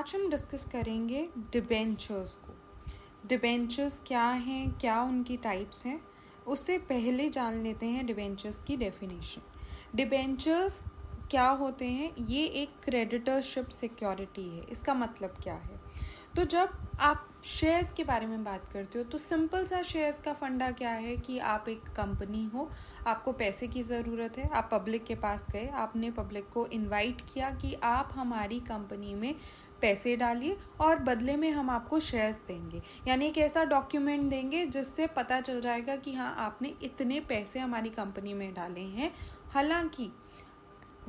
आज हम डिस्कस करेंगे डिबेंचर्स को। डिबेंचर्स क्या हैं, क्या उनकी टाइप्स हैं, उससे पहले जान लेते हैं डिबेंचर्स की डेफिनेशन। डिबेंचर्स क्या होते हैं? ये एक क्रेडिटरशिप सिक्योरिटी है। इसका मतलब क्या है? तो जब आप शेयर्स के बारे में बात करते हो तो सिंपल सा शेयर्स का फंडा क्या है कि आप एक कंपनी हो, आपको पैसे की ज़रूरत है, आप पब्लिक के पास गए, आपने पब्लिक को इनवाइट किया कि आप हमारी कंपनी में पैसे डालिए और बदले में हम आपको शेयर्स देंगे, यानी एक ऐसा डॉक्यूमेंट देंगे जिससे पता चल जाएगा कि हाँ आपने इतने पैसे हमारी कंपनी में डाले हैं। हालांकि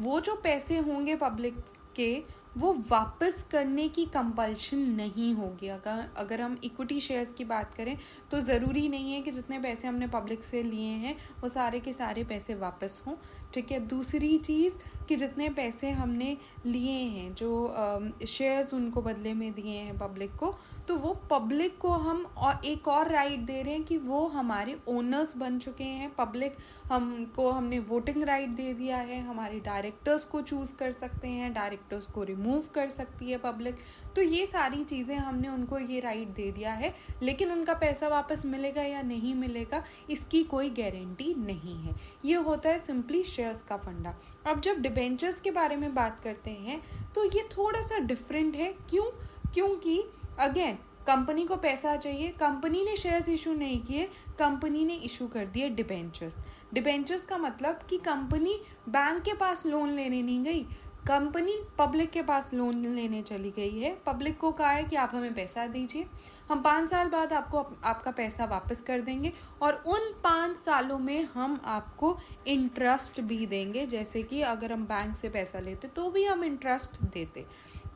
वो जो पैसे होंगे पब्लिक के, वो वापस करने की कंपल्शन नहीं होगी। अगर हम इक्विटी शेयर्स की बात करें तो ज़रूरी नहीं है कि जितने पैसे हमने पब्लिक से लिए हैं वो सारे के सारे पैसे वापस हों। ठीक है। दूसरी चीज़ कि जितने पैसे हमने लिए हैं, जो शेयर्स उनको बदले में दिए हैं पब्लिक को, तो वो पब्लिक को हम एक और राइट दे रहे हैं कि वो हमारे ओनर्स बन चुके हैं। पब्लिक हमने वोटिंग राइट दे दिया है, हमारे डायरेक्टर्स को चूज़ कर सकते हैं, डायरेक्टर्स को रिमूव कर सकती है पब्लिक। तो ये सारी चीज़ें हमने उनको ये राइट दे दिया है, लेकिन उनका पैसा वापस मिलेगा या नहीं मिलेगा इसकी कोई गारंटी नहीं है। ये होता है सिंपली शेयर्स का फंडा। अब जब डिबेंचर्स के बारे में बात करते हैं तो ये थोड़ा सा डिफरेंट है। क्योंकि अगेन कंपनी को पैसा चाहिए, कंपनी ने शेयर्स इशू नहीं किए, कंपनी ने इशू कर दिए डिबेंचर्स। डिबेंचर्स का मतलब कि कंपनी बैंक के पास लोन लेने नहीं गई, कंपनी पब्लिक के पास लोन लेने चली गई है। पब्लिक को कहा है कि आप हमें पैसा दीजिए, हम 5 साल बाद आपको आपका पैसा वापस कर देंगे और उन 5 सालों में हम आपको इंटरेस्ट भी देंगे। जैसे कि अगर हम बैंक से पैसा लेते तो भी हम इंटरेस्ट देते।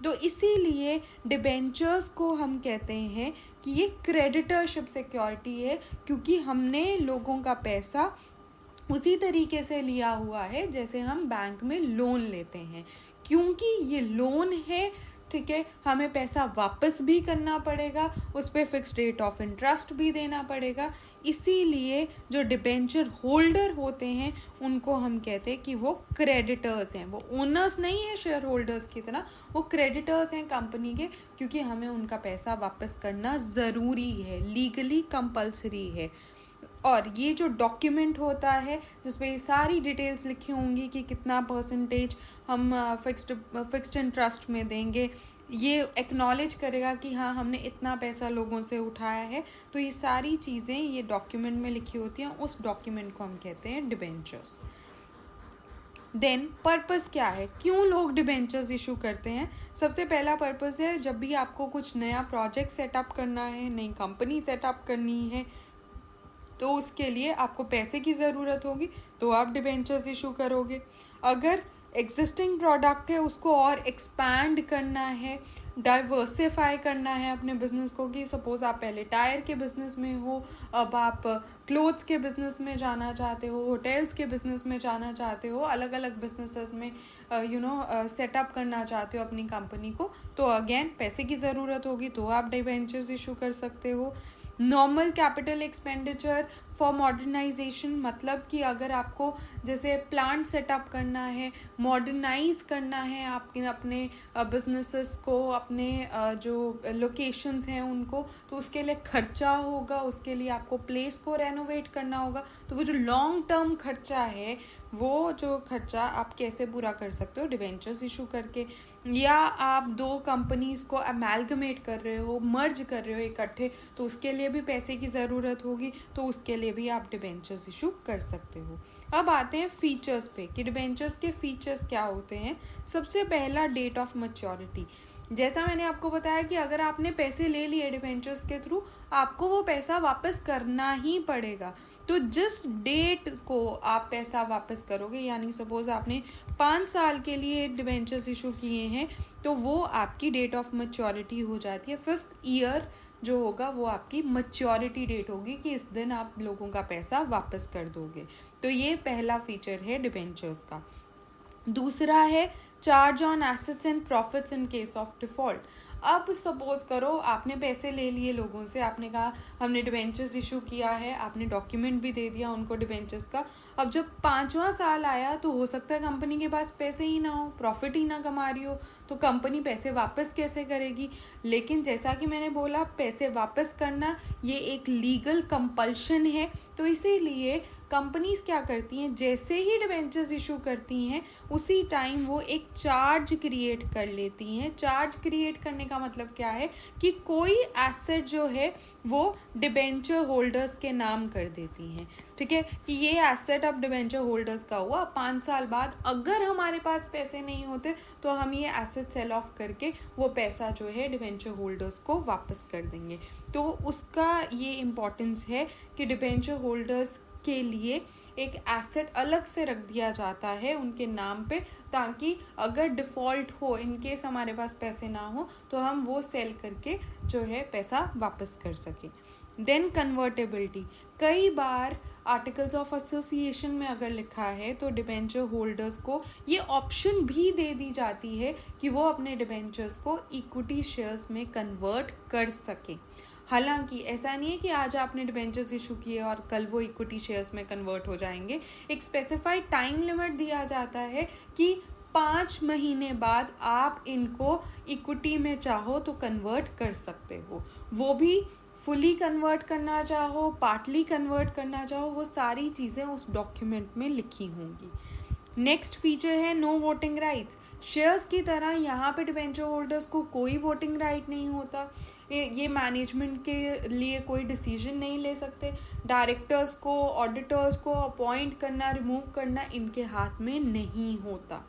तो इसीलिए डिबेंचर्स को हम कहते हैं कि ये क्रेडिटरशिप सिक्योरिटी है, क्योंकि हमने लोगों का पैसा उसी तरीके से लिया हुआ है जैसे हम बैंक में लोन लेते हैं। क्योंकि ये लोन है, ठीक है, हमें पैसा वापस भी करना पड़ेगा, उस पर फिक्स्ड रेट ऑफ इंटरेस्ट भी देना पड़ेगा। इसीलिए जो डिबेंचर होल्डर होते हैं उनको हम कहते हैं कि वो क्रेडिटर्स हैं। वो ओनर्स नहीं है शेयर होल्डर्स की तरह, वो क्रेडिटर्स हैं कंपनी के, क्योंकि हमें उनका पैसा वापस करना ज़रूरी है, लीगली कंपल्सरी है। और ये जो डॉक्यूमेंट होता है जिसमें ये सारी डिटेल्स लिखी होंगी कि कितना परसेंटेज हम फिक्स्ड इंटरेस्ट में देंगे, ये एक्नॉलेज करेगा कि हाँ हमने इतना पैसा लोगों से उठाया है। तो ये सारी चीज़ें ये डॉक्यूमेंट में लिखी होती हैं, उस डॉक्यूमेंट को हम कहते हैं डिबेंचर्स। देन पर्पस क्या है, क्यों लोग डिबेंचर्स इशू करते हैं? सबसे पहला पर्पस है जब भी आपको कुछ नया प्रोजेक्ट सेटअप करना है, नई कंपनी सेटअप करनी है, तो उसके लिए आपको पैसे की ज़रूरत होगी, तो आप डिबेंचर्स इशू करोगे। अगर एग्जिस्टिंग प्रोडक्ट है उसको और एक्सपैंड करना है, डाइवर्सिफाई करना है अपने बिजनेस को, कि सपोज़ आप पहले टायर के बिज़नेस में हो, अब आप क्लोथ्स के बिज़नेस में जाना चाहते हो, होटल्स के बिज़नेस में जाना चाहते हो, अलग अलग बिजनेसेस में सेटअप करना चाहते हो अपनी कंपनी को, तो अगेन पैसे की ज़रूरत होगी, तो आप डिबेंचर्स इशू कर सकते हो। Normal capital expenditure for modernisation, मतलब कि अगर आपको जैसे प्लांट सेटअप करना है, मॉडर्नाइज करना है आपके अपने बिजनेसेस को, अपने जो लोकेशंस हैं उनको, तो उसके लिए खर्चा होगा, उसके लिए आपको प्लेस को रेनोवेट करना होगा। तो वो जो लॉन्ग टर्म खर्चा है, वो जो खर्चा आप कैसे पूरा कर सकते हो? डिबेंचर्स इशू करके। या आप 2 कंपनीज को अमेलगमेट कर रहे हो, मर्ज कर रहे हो इकट्ठे, तो उसके लिए भी पैसे की ज़रूरत होगी, तो उसके लिए भी आप डिबेंचर्स इशू कर सकते हो। अब आते हैं फीचर्स पे कि डिबेंचर्स के फीचर्स क्या होते हैं। सबसे पहला डेट ऑफ मैच्योरिटी। जैसा मैंने आपको बताया कि अगर आपने पैसे ले लिए डिबेंचर्स के थ्रू, आपको वो पैसा वापस करना ही पड़ेगा। तो जिस डेट को आप पैसा वापस करोगे, यानी सपोज आपने 5 साल के लिए डिबेंचर्स इशू किए हैं, तो वो आपकी डेट ऑफ मैच्योरिटी हो जाती है। 5th ईयर जो होगा वो आपकी मैच्योरिटी डेट होगी कि इस दिन आप लोगों का पैसा वापस कर दोगे। तो ये पहला फीचर है डिबेंचर्स का। दूसरा है charge on assets and profits in case of default. अब सपोज करो आपने पैसे ले लिए लोगों से, आपने कहा हमने डिबेंचर्स इशू किया है, आपने डॉक्यूमेंट भी दे दिया उनको डिबेंचर्स का। अब जब 5वां साल आया तो हो सकता है कंपनी के पास पैसे ही ना हो, प्रॉफिट ही ना कमा रही हो, तो कंपनी पैसे वापस कैसे करेगी। लेकिन जैसा कि मैंने बोला, पैसे वापस करना ये एक लीगल कंपल्शन है, तो इसीलिए कंपनीज क्या करती हैं, जैसे ही डिबेंचर्स इशू करती हैं उसी टाइम वो एक चार्ज क्रिएट कर लेती हैं। चार्ज क्रिएट करने का मतलब क्या है कि कोई एसेट जो है वो डिबेंचर होल्डर्स के नाम कर देती हैं। ठीक है, कि ये एसेट अब डिबेंचर होल्डर्स का हुआ, 5 साल बाद अगर हमारे पास पैसे नहीं होते तो हम ये एसेट सेल ऑफ करके वो पैसा जो है डिबेंचर होल्डर्स को वापस कर देंगे। तो उसका ये इम्पोर्टेंस है कि डिबेंचर होल्डर्स के लिए एक एसेट अलग से रख दिया जाता है उनके नाम पे, ताकि अगर डिफ़ॉल्ट हो, इन केस हमारे पास पैसे ना हो, तो हम वो सेल करके जो है पैसा वापस कर सकें। देन कन्वर्टेबिलिटी, कई बार आर्टिकल्स ऑफ एसोसिएशन में अगर लिखा है तो डिबेंचर होल्डर्स को ये ऑप्शन भी दे दी जाती है कि वो अपने डिबेंचर्स को इक्विटी शेयर्स में कन्वर्ट कर सकें। हालांकि ऐसा नहीं है कि आज आपने डिबेंचर्स इशू किए और कल वो इक्विटी शेयर्स में कन्वर्ट हो जाएंगे। एक स्पेसिफाइड टाइम लिमिट दिया जाता है कि 5 महीने बाद आप इनको इक्विटी में चाहो तो कन्वर्ट कर सकते हो। वो भी फुली कन्वर्ट करना चाहो, पार्टली कन्वर्ट करना चाहो, वो सारी चीज़ें उस डॉक्यूमेंट में लिखी होंगी। नेक्स्ट फीचर है नो वोटिंग राइट्स। शेयर्स की तरह यहाँ पे डिबेंचर होल्डर्स को कोई वोटिंग राइट नहीं होता। ये मैनेजमेंट के लिए कोई डिसीजन नहीं ले सकते। डायरेक्टर्स को, ऑडिटर्स को अपॉइंट करना, रिमूव करना इनके हाथ में नहीं होता।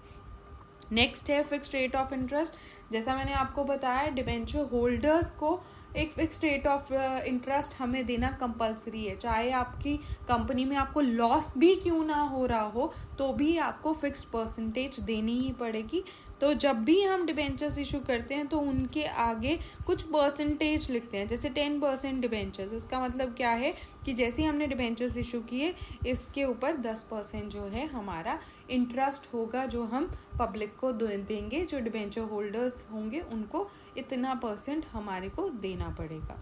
नेक्स्ट है फिक्स्ड रेट ऑफ इंटरेस्ट। जैसा मैंने आपको बताया, डिबेंचर होल्डर्स को एक फिक्स्ड रेट ऑफ इंटरेस्ट हमें देना कंपलसरी है। चाहे आपकी कंपनी में आपको लॉस भी क्यों ना हो रहा हो, तो भी आपको फिक्स्ड परसेंटेज देनी ही पड़ेगी। तो जब भी हम डिबेंचर्स इशू करते हैं तो उनके आगे कुछ परसेंटेज लिखते हैं, जैसे 10% डिबेंचर्स। इसका मतलब क्या है कि जैसे ही हमने डिबेंचर्स इशू किए, इसके ऊपर 10% जो है हमारा इंटरेस्ट होगा, जो हम पब्लिक को देंगे। जो डिबेंचर होल्डर्स होंगे उनको इतना % हमारे को देना पड़ेगा।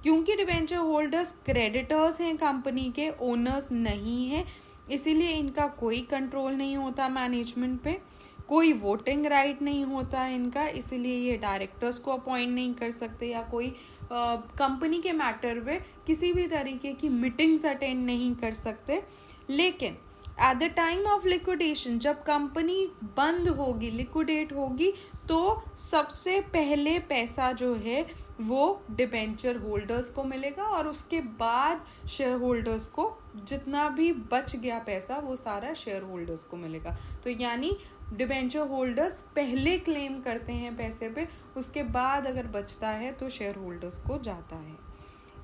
क्योंकि डिबेंचर होल्डर्स क्रेडिटर्स हैं, कंपनी के ओनर्स नहीं हैं, इसीलिए इनका कोई कंट्रोल नहीं होता मैनेजमेंट पे, कोई वोटिंग राइट नहीं होता है इनका, इसीलिए ये डायरेक्टर्स को अपॉइंट नहीं कर सकते या कोई कंपनी के मैटर पे किसी भी तरीके की मीटिंग्स अटेंड नहीं कर सकते। लेकिन at the time of liquidation, जब कंपनी बंद होगी, लिक्विडेट होगी, तो सबसे पहले पैसा जो है वो डिबेंचर होल्डर्स को मिलेगा और उसके बाद शेयर होल्डर्स को जितना भी बच गया पैसा वो सारा शेयर होल्डर्स को मिलेगा। तो यानी डिबेंचर होल्डर्स पहले क्लेम करते हैं पैसे पे, उसके बाद अगर बचता है तो शेयर होल्डर्स को जाता है।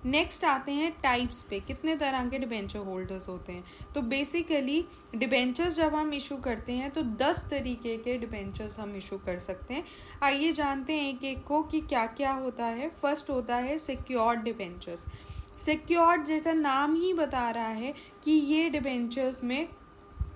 नेक्स्ट आते हैं टाइप्स पे, कितने तरह के डिबेंचर होल्डर्स होते हैं। तो बेसिकली डिबेंचर्स जब हम इशू करते हैं तो 10 तरीके के डिबेंचर्स हम इशू कर सकते हैं। आइए जानते हैं एक एक को कि क्या क्या होता है। फर्स्ट होता है सिक्योर्ड डिबेंचर्स। सिक्योर्ड जैसा नाम ही बता रहा है कि ये डिबेंचर्स में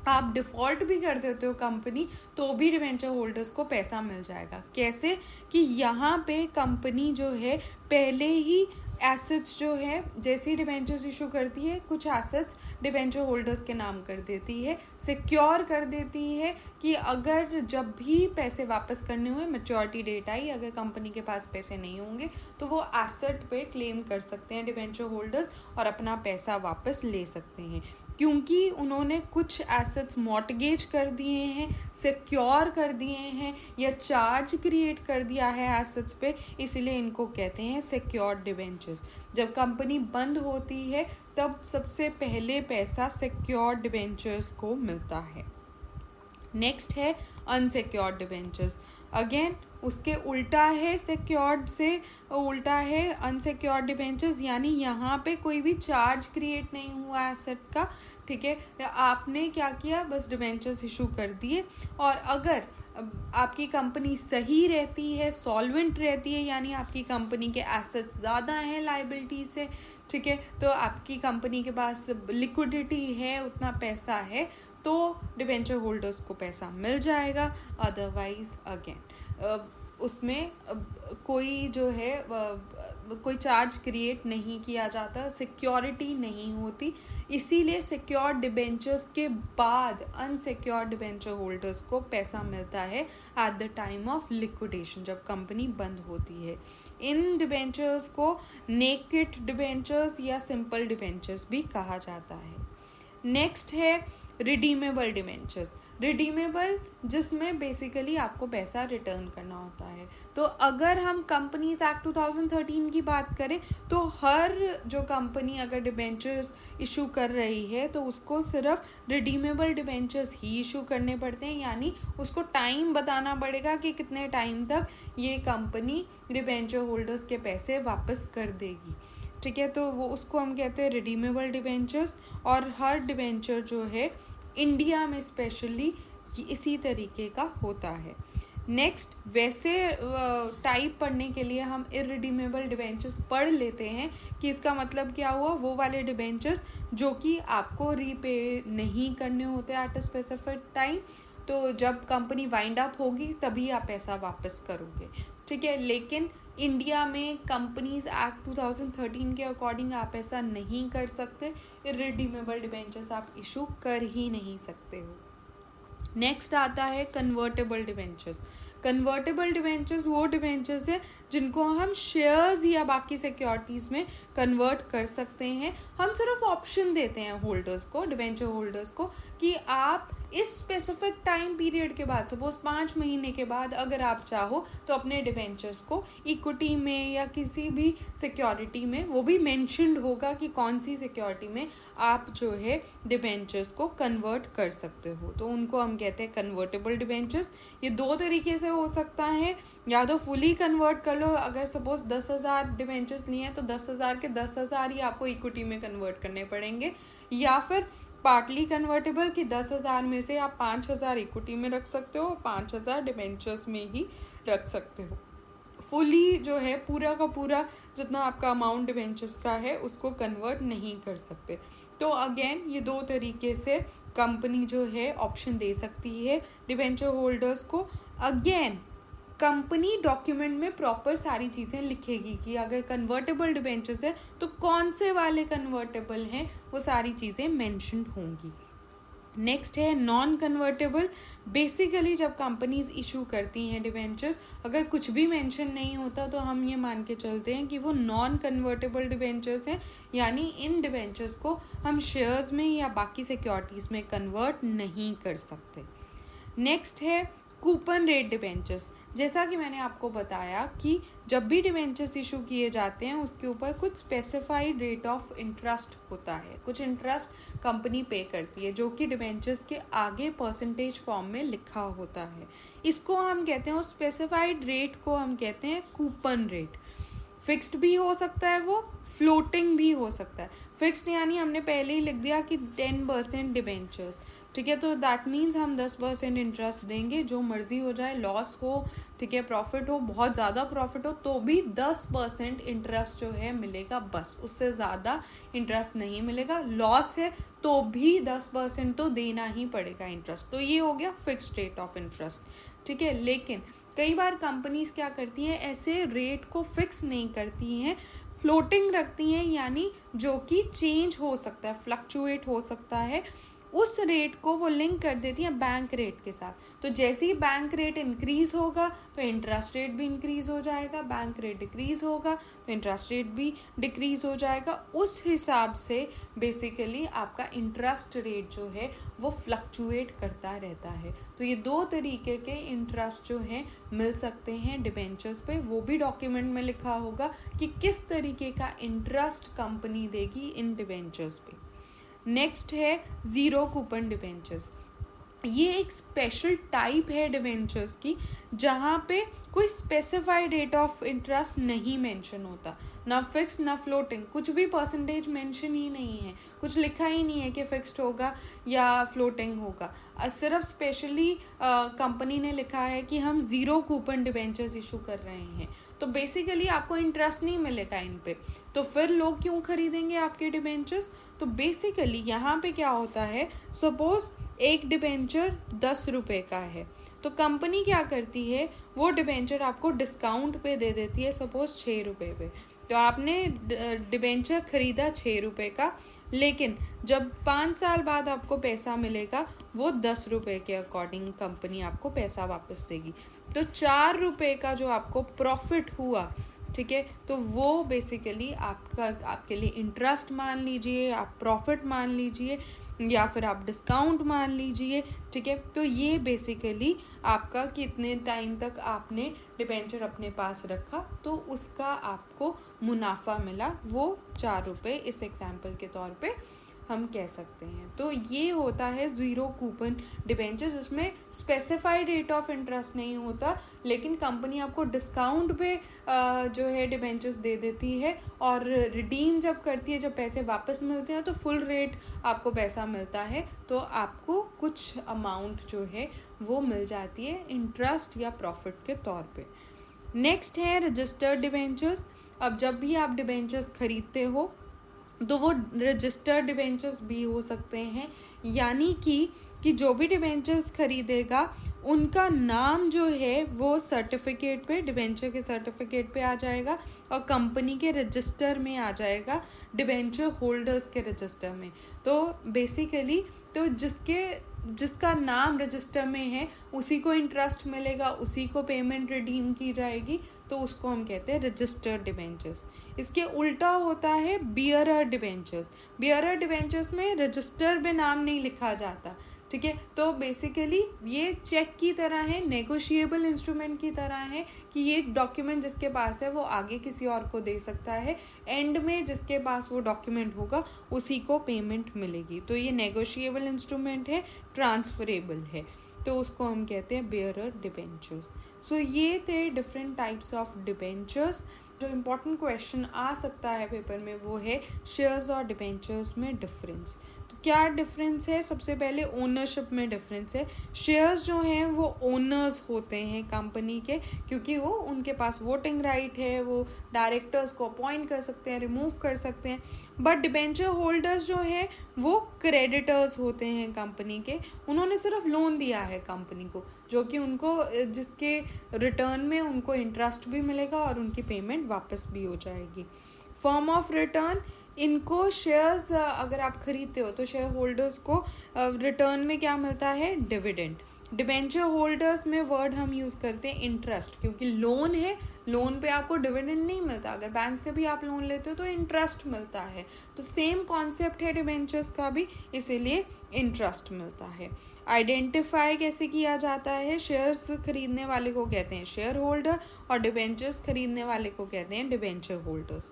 आप डिफ़ॉल्ट भी कर देते हो कंपनी, तो भी डिबेंचर होल्डर्स को पैसा मिल जाएगा। कैसे कि यहाँ पे कंपनी जो है पहले ही एसेट्स जो है, जैसे ही डिबेंचर्स इशू करती है, कुछ एसेट्स डिबेंचर होल्डर्स के नाम कर देती है, सिक्योर कर देती है कि अगर जब भी पैसे वापस करने हुए, मैच्योरिटी डेट आई, अगर कंपनी के पास पैसे नहीं होंगे तो वो एसेट पे क्लेम कर सकते हैं डिबेंचर होल्डर्स और अपना पैसा वापस ले सकते हैं। क्योंकि उन्होंने कुछ एसेट्स मॉर्टगेज कर दिए हैं, सिक्योर कर दिए हैं या चार्ज क्रिएट कर दिया है एसेट्स पे, इसलिए इनको कहते हैं सिक्योर्ड डिबेंचर्स। जब कंपनी बंद होती है तब सबसे पहले पैसा सिक्योर्ड डिबेंचर्स को मिलता है। नेक्स्ट है अनसिक्योर्ड डिबेंचर्स। अगेन उसके उल्टा है, सिक्योर्ड से उल्टा है अनसिक्योर्ड डिबेंचर्स, यानी यहाँ पे कोई भी चार्ज क्रिएट नहीं हुआ एसेट का। ठीक है, आपने क्या किया, बस डिबेंचर्स इशू कर दिए। और अगर आपकी कंपनी सही रहती है, सॉल्वेंट रहती है, यानी आपकी कंपनी के एसेट्स ज़्यादा हैं लाइबिलिटी से, ठीक है, तो आपकी कंपनी के पास लिक्विडिटी है, उतना पैसा है, तो डिबेंचर होल्डर्स को पैसा मिल जाएगा। अदरवाइज अगेन उसमें कोई जो है कोई चार्ज क्रिएट नहीं किया जाता, सिक्योरिटी नहीं होती, इसीलिए सिक्योर्ड डिबेंचर्स के बाद अनसिक्योर्ड डिबेंचर होल्डर्स को पैसा मिलता है at the time of liquidation, जब कंपनी बंद होती है। इन डिबेंचर्स को नेकेड डिबेंचर्स या सिंपल डिबेंचर्स भी कहा जाता है। नेक्स्ट है रिडीमेबल डिबेंचर्स। रिडीमेबल जिसमें बेसिकली आपको पैसा रिटर्न करना होता है। तो अगर हम कंपनीज एक्ट 2013 की बात करें तो हर जो कंपनी अगर डिबेंचर्स इशू कर रही है तो उसको सिर्फ रिडीमेबल डिबेंचर्स ही इशू करने पड़ते हैं, यानी उसको टाइम बताना पड़ेगा कि कितने टाइम तक ये कंपनी डिबेंचर होल्डर्स के पैसे वापस कर देगी। ठीक है, तो वो उसको हम कहते हैं रिडीमेबल डिबेंचर्स। और हर डिबेंचर जो है इंडिया में स्पेशली इसी तरीके का होता है। नेक्स्ट, वैसे टाइप पढ़ने के लिए हम इररिडीमेबल डिबेंचर्स पढ़ लेते हैं कि इसका मतलब क्या हुआ, वो वाले डिबेंचर्स जो कि आपको रीपे नहीं करने होते एट अ स्पेसिफिक टाइम, तो जब कंपनी वाइंड अप होगी तभी आप पैसा वापस करोगे। ठीक है, लेकिन इंडिया में कंपनीज एक्ट 2013 के अकॉर्डिंग आप ऐसा नहीं कर सकते, इररिडीमेबल डिबेंचर्स आप इशू कर ही नहीं सकते हो। नेक्स्ट आता है कन्वर्टेबल डिबेंचर्स। कन्वर्टेबल डिबेंचर्स वो डिबेंचर्स है जिनको हम शेयर्स या बाकी सिक्योरिटीज़ में कन्वर्ट कर सकते हैं। हम सिर्फ ऑप्शन देते हैं होल्डर्स को, डिबेंचर होल्डर्स को, कि आप इस स्पेसिफिक टाइम पीरियड के बाद, सपोज 5 महीने के बाद अगर आप चाहो तो अपने डिबेंचर्स को इक्विटी में या किसी भी सिक्योरिटी में, वो भी मेंशन्ड होगा कि कौन सी सिक्योरिटी में आप जो है डिबेंचर्स को कन्वर्ट कर सकते हो, तो उनको हम कहते हैं कन्वर्टेबल डिबेंचर्स। ये दो तरीके से हो सकता है, या तो फुली कन्वर्ट कर लो, अगर सपोज 10,000 डिबेंचर्स लिए हैं तो 10,000 के 10,000 ही आपको इक्विटी में कन्वर्ट करने पड़ेंगे, या फिर पार्टली कन्वर्टेबल कि 10,000 में से आप 5,000 इक्विटी में रख सकते हो और 5,000 डिबेंचर्स में ही रख सकते हो। फुली जो है पूरा का पूरा जितना आपका अमाउंट डिबेंचर्स का है उसको कन्वर्ट नहीं कर सकते। तो अगेन ये दो तरीके से कंपनी जो है ऑप्शन दे सकती है डिबेंचर होल्डर्स को। अगेन कंपनी डॉक्यूमेंट में प्रॉपर सारी चीज़ें लिखेगी कि अगर कन्वर्टेबल डिबेंचर्स है तो कौन से वाले कन्वर्टेबल हैं, वो सारी चीज़ें मेंशन्ड होंगी। नेक्स्ट है नॉन कन्वर्टेबल। बेसिकली जब कंपनीज इशू करती हैं डिबेंचर्स, अगर कुछ भी मेंशन नहीं होता तो हम ये मान के चलते हैं कि वो नॉन कन्वर्टेबल डिबेंचर्स हैं, यानी इन डिबेंचर्स को हम शेयर्स में या बाकी सिक्योरिटीज़ में कन्वर्ट नहीं कर सकते। नेक्स्ट है कूपन रेट डिबेंचर्स। जैसा कि मैंने आपको बताया कि जब भी डिबेंचर्स इशू किए जाते हैं उसके ऊपर कुछ स्पेसिफाइड रेट ऑफ इंटरेस्ट होता है, कुछ इंटरेस्ट कंपनी पे करती है जो कि डिबेंचर्स के आगे परसेंटेज फॉर्म में लिखा होता है। इसको हम कहते हैं, उस स्पेसिफाइड रेट को हम कहते हैं कूपन रेट। फिक्स्ड भी हो सकता है, वो फ्लोटिंग भी हो सकता है। फिक्स्ड यानी हमने पहले ही लिख दिया कि 10% डिबेंचर्स, ठीक है, तो दैट मीन्स हम 10% इंटरेस्ट देंगे, जो मर्जी हो जाए, लॉस हो, ठीक है, प्रॉफिट हो, बहुत ज़्यादा प्रॉफिट हो तो भी 10% इंटरेस्ट जो है मिलेगा, बस उससे ज़्यादा इंटरेस्ट नहीं मिलेगा। लॉस है तो भी 10% तो देना ही पड़ेगा इंटरेस्ट। तो ये हो गया फिक्स्ड रेट ऑफ इंटरेस्ट, ठीक है। लेकिन कई बार कंपनीज क्या करती हैं, ऐसे रेट को फिक्स नहीं करती हैं, फ्लोटिंग रखती हैं, यानी जो कि चेंज हो सकता है, फ्लक्चुएट हो सकता है। उस रेट को वो लिंक कर देती हैं बैंक रेट के साथ। तो जैसे ही बैंक रेट इंक्रीज होगा तो इंटरेस्ट रेट भी इंक्रीज हो जाएगा, बैंक रेट डिक्रीज होगा तो इंटरेस्ट रेट भी डिक्रीज हो जाएगा। उस हिसाब से बेसिकली आपका इंटरेस्ट रेट जो है वो फ्लक्चुएट करता रहता है। तो ये दो तरीके के इंटरेस्ट जो है मिल सकते हैं डिबेंचर्स पे, वो भी डॉक्यूमेंट में लिखा होगा कि किस तरीके का इंटरेस्ट कंपनी देगी इन डिबेंचर्स पे। नेक्स्ट है ज़ीरो कूपन डिबेंचर्स। ये एक स्पेशल टाइप है डिबेंचर्स की जहाँ पे कोई स्पेसिफाइड रेट ऑफ इंटरेस्ट नहीं मेंशन होता, ना फिक्स ना फ्लोटिंग, कुछ भी परसेंटेज मेंशन ही नहीं है, कुछ लिखा ही नहीं है कि फिक्स्ड होगा या फ्लोटिंग होगा। सिर्फ स्पेशली कंपनी ने लिखा है कि हम ज़ीरो कूपन डिबेंचर्स इशू कर रहे हैं। तो बेसिकली आपको इंटरेस्ट नहीं मिलेगा इन पे, तो फिर लोग क्यों खरीदेंगे आपके डिबेंचर्स? तो बेसिकली यहाँ पे क्या होता है, सपोज एक डिबेंचर 10 रुपये का है, तो कंपनी क्या करती है, वो डिबेंचर आपको डिस्काउंट पे दे देती है, सपोज 6 रुपये पे। तो आपने डिबेंचर खरीदा 6 रुपये का, लेकिन जब 5 साल बाद आपको पैसा मिलेगा वो 10 रुपये के अकॉर्डिंग कंपनी आपको पैसा वापस देगी। तो 4 रुपये का जो आपको प्रॉफिट हुआ, ठीक है, तो वो बेसिकली आपके लिए इंटरेस्ट मान लीजिए, आप प्रॉफिट मान लीजिए, या फिर आप डिस्काउंट मान लीजिए, ठीक है। तो ये बेसिकली आपका कितने टाइम तक आपने डिबेंचर अपने पास रखा तो उसका आपको मुनाफा मिला, वो 4 रुपये इस एग्जाम्पल के तौर पे हम कह सकते हैं। तो ये होता है ज़ीरो कूपन डिबेंचर्स, जिसमें स्पेसिफाइड रेट ऑफ इंटरेस्ट नहीं होता, लेकिन कंपनी आपको डिस्काउंट पे जो है डिबेंचर्स दे देती है, और रिडीम जब करती है, जब पैसे वापस मिलते हैं तो फुल रेट आपको पैसा मिलता है, तो आपको कुछ अमाउंट जो है वो मिल जाती है इंटरेस्ट या प्रॉफिट के तौर पे। नेक्स्ट है रजिस्टर्ड डिबेंचर्स। अब जब भी आप डिबेंचर्स खरीदते हो तो वो रजिस्टर्ड डिबेंचर्स भी हो सकते हैं, यानी कि जो भी डिबेंचर्स खरीदेगा उनका नाम जो है वो सर्टिफिकेट पे, डिबेंचर के सर्टिफिकेट पे आ जाएगा और कंपनी के रजिस्टर में आ जाएगा, डिबेंचर होल्डर्स के रजिस्टर में। तो बेसिकली तो जिसका नाम रजिस्टर में है उसी को इंटरेस्ट मिलेगा, उसी को पेमेंट रिडीम की जाएगी, तो उसको हम कहते हैं रजिस्टर्ड डिबेंचर्स। इसके उल्टा होता है बियरर डिबेंचर्स। बियरर डिबेंचर्स में रजिस्टर में नाम नहीं लिखा जाता, ठीक है। तो बेसिकली ये चेक की तरह है, नेगोशिएबल इंस्ट्रूमेंट की तरह है, कि ये डॉक्यूमेंट जिसके पास है वो आगे किसी और को दे सकता है, एंड में जिसके पास वो डॉक्यूमेंट होगा उसी को पेमेंट मिलेगी। तो ये नेगोशिएबल इंस्ट्रूमेंट है, ट्रांसफरेबल है, तो उसको हम कहते हैं बियरर डिबेंचर्स। सो ये थे डिफरेंट टाइप्स ऑफ डिबेंचर्स। जो इम्पोर्टेंट क्वेश्चन आ सकता है पेपर में वो है शेयर्स और डिबेंचर्स में डिफरेंस। तो क्या डिफरेंस है? सबसे पहले ओनरशिप में डिफरेंस है। शेयर्स जो हैं वो ओनर्स होते हैं कंपनी के, क्योंकि वो उनके पास वोटिंग राइट है, वो डायरेक्टर्स को अपॉइंट कर सकते हैं, रिमूव कर सकते हैं। बट डिबेंचर होल्डर्स जो हैं वो क्रेडिटर्स होते हैं कंपनी के, उन्होंने सिर्फ लोन दिया है कंपनी को, जो कि उनको जिसके रिटर्न में उनको इंटरेस्ट भी मिलेगा और उनकी पेमेंट वापस भी हो जाएगी। फॉर्म ऑफ रिटर्न, इनको शेयर्स अगर आप खरीदते हो तो शेयर होल्डर्स को रिटर्न में क्या मिलता है? डिविडेंड। डिबेंचर होल्डर्स में वर्ड हम यूज़ करते हैं इंटरेस्ट, क्योंकि लोन है, लोन पे आपको डिविडेंड नहीं मिलता, अगर बैंक से भी आप लोन लेते हो तो इंटरेस्ट मिलता है। तो सेम कॉन्सेप्ट है डिबेंचर्स का भी, इसीलिए इंटरेस्ट मिलता है। आइडेंटिफाई कैसे किया जाता है? शेयर्स खरीदने वाले को कहते हैं शेयर होल्डर और डिबेंचर्स खरीदने वाले को कहते हैं debenture holders.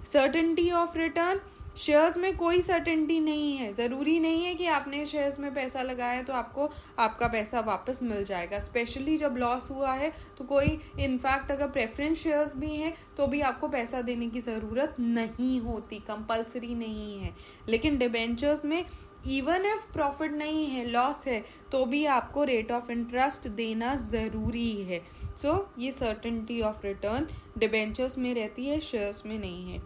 Certainty of return, shares में कोई सर्टेनिटी नहीं है, ज़रूरी नहीं है कि आपने शेयर्स में पैसा लगाया तो आपको आपका पैसा वापस मिल जाएगा। स्पेशली जब लॉस हुआ है तो कोई, इनफैक्ट अगर प्रेफरेंस शेयर्स भी हैं तो भी आपको पैसा देने की ज़रूरत नहीं होती, कंपल्सरी नहीं है। लेकिन डिबेंचर्स में इवन इफ प्रॉफिट नहीं है, लॉस है, तो भी आपको रेट ऑफ इंटरेस्ट देना ज़रूरी है। सो ये सर्टेनिटी ऑफ रिटर्न डिबेंचर्स में रहती है, शेयर्स में नहीं है।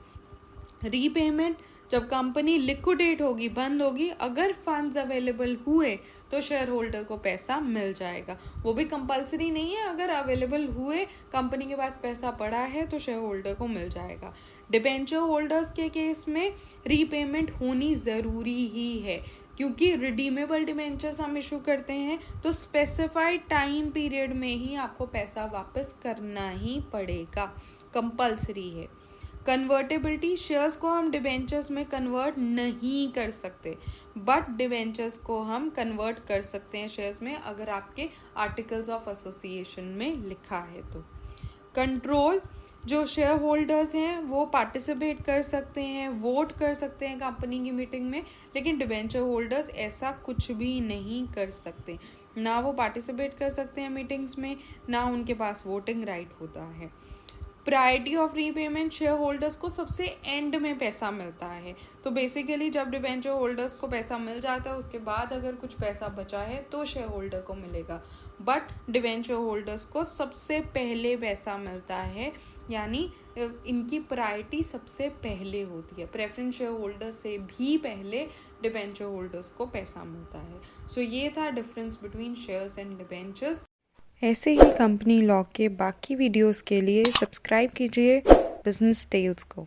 रीपेमेंट, जब कंपनी लिक्विडेट होगी, बंद होगी, अगर फंड्स अवेलेबल हुए तो शेयर होल्डर को पैसा मिल जाएगा, वो भी कंपलसरी नहीं है, अगर अवेलेबल हुए, कंपनी के पास पैसा पड़ा है तो शेयर होल्डर को मिल जाएगा। डिबेंचर होल्डर्स के केस में रीपेमेंट होनी ज़रूरी ही है, क्योंकि रिडीमेबल डिबेंचर्स हम इशू करते हैं तो स्पेसिफाइड टाइम पीरियड में ही आपको पैसा वापस करना ही पड़ेगा, कंपलसरी है। कन्वर्टेबिलिटी, शेयर्स को हम डिबेंचर्स में कन्वर्ट नहीं कर सकते, बट डिबेंचर्स को हम कन्वर्ट कर सकते हैं शेयर्स में, अगर आपके आर्टिकल्स ऑफ एसोसिएशन में लिखा है तो। कंट्रोल, जो शेयर होल्डर्स हैं वो पार्टिसिपेट कर सकते हैं, वोट कर सकते हैं कंपनी की मीटिंग में, लेकिन डिबेंचर होल्डर्स ऐसा कुछ भी नहीं कर सकते, ना वो पार्टिसिपेट कर सकते हैं मीटिंग्स में, ना उनके पास वोटिंग राइट होता है। Priority of repayment, share holders को सबसे एंड में पैसा मिलता है, तो बेसिकली जब डिबेंचर होल्डर्स को पैसा मिल जाता है उसके बाद अगर कुछ पैसा बचा है तो शेयर होल्डर को मिलेगा, बट डिबेंचर होल्डर्स को सबसे पहले पैसा मिलता है यानी इनकी प्रायोरिटी सबसे पहले होती है, प्रेफरेंस शेयर होल्डर से भी पहले डिबेंचर होल्डर्स को पैसा मिलता है। सो ये था difference between shares and debentures. ऐसे ही कंपनी लॉ के बाकी वीडियोस के लिए सब्सक्राइब कीजिए बिजनेस टेल्स को।